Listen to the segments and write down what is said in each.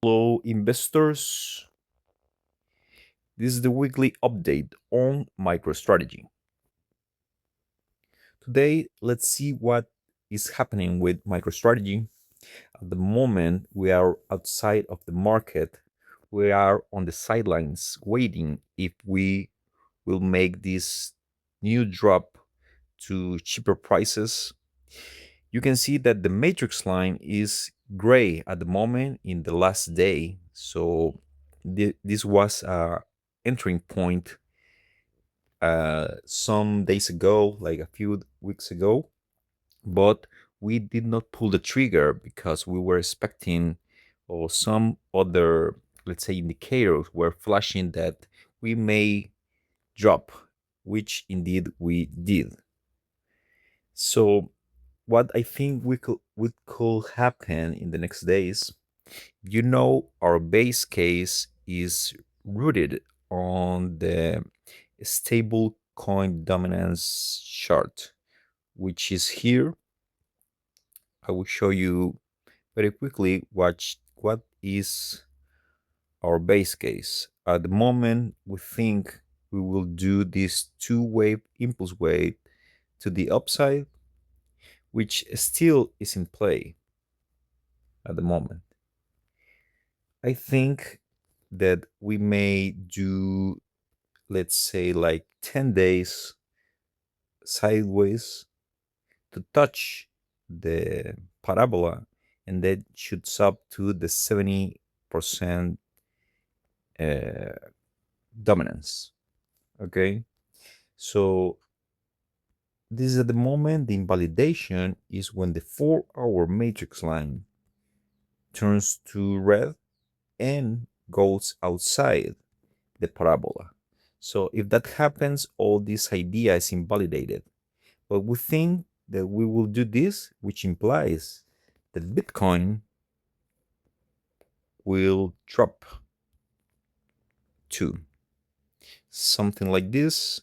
Hello, investors. This is the weekly update on MicroStrategy. Today, let's see what is happening with MicroStrategy. At the moment, we are outside of the market. We are on the sidelines waiting if we will make this new drop to cheaper prices. You can see that the matrix line is gray at the moment in the last day. So this was a entering point some days ago, like a few weeks ago, but we did not pull the trigger because we were expecting, or some other, let's say, indicators were flashing that we may drop, which indeed we did. So what I think could happen in the next days, our base case is rooted on the stable coin dominance chart, which is here. I will show you very quickly what is our base case. At the moment, we think we will do this two-wave impulse wave to the upside, which still is in play at the moment. I think that we may do, let's say, like 10 days sideways to touch the parabola, and that shoots up to the 70% dominance. Okay, so this is at the moment. The invalidation is when the 4-hour matrix line turns to red and goes outside the parabola. So if that happens, all this idea is invalidated. But we think that we will do this, which implies that Bitcoin will drop to something like this,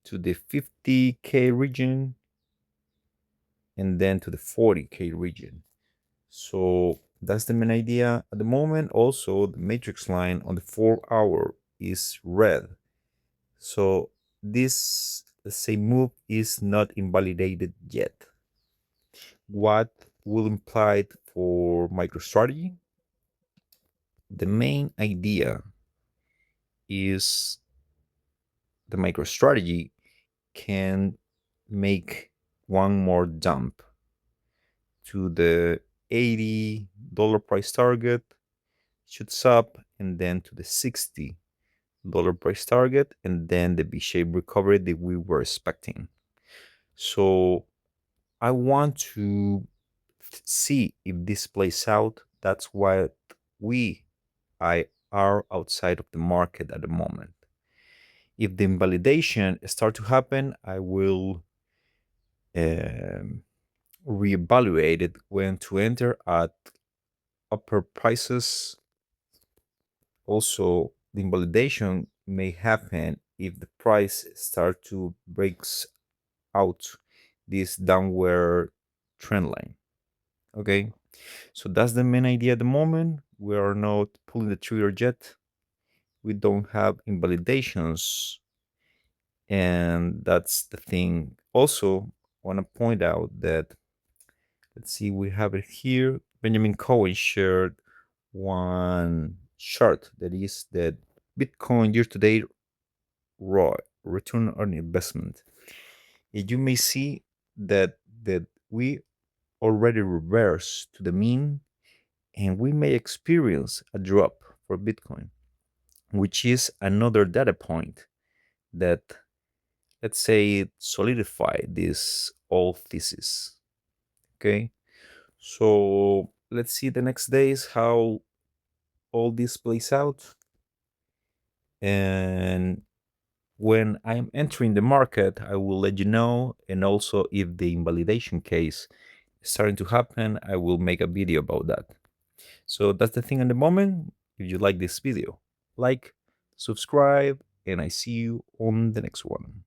to the 50K region, and then to the 40K region. So that's the main idea at the moment. Also, the matrix line on the 4-hour is red. So this, let's say, move is not invalidated yet. What will imply for MicroStrategy? The main idea is the MicroStrategy can make one more dump to the $80 price target, shoots up, and then to the $60 price target, and then the V-shaped recovery that we were expecting. So I want to see if this plays out. That's why I are outside of the market at the moment. If the invalidation start to happen, I will reevaluate it when to enter at upper prices. Also, the invalidation may happen if the price start to breaks out this downward trend line. Okay, so that's the main idea at the moment. We are not pulling the trigger yet. We don't have invalidations, and that's the thing. Also, I want to point out that, let's see, we have it here. Benjamin Cowen shared one chart that is that Bitcoin year-to-date raw return on investment. And you may see that we already reverse to the mean, and we may experience a drop for Bitcoin, which is another data point that, let's say, solidify this old thesis. Okay, so let's see the next days how all this plays out, and when I'm entering the market, I will let you know. And also, if the invalidation case is starting to happen, I will make a video about that. So that's the thing at the moment. If you like this video, like, subscribe, and I see you on the next one.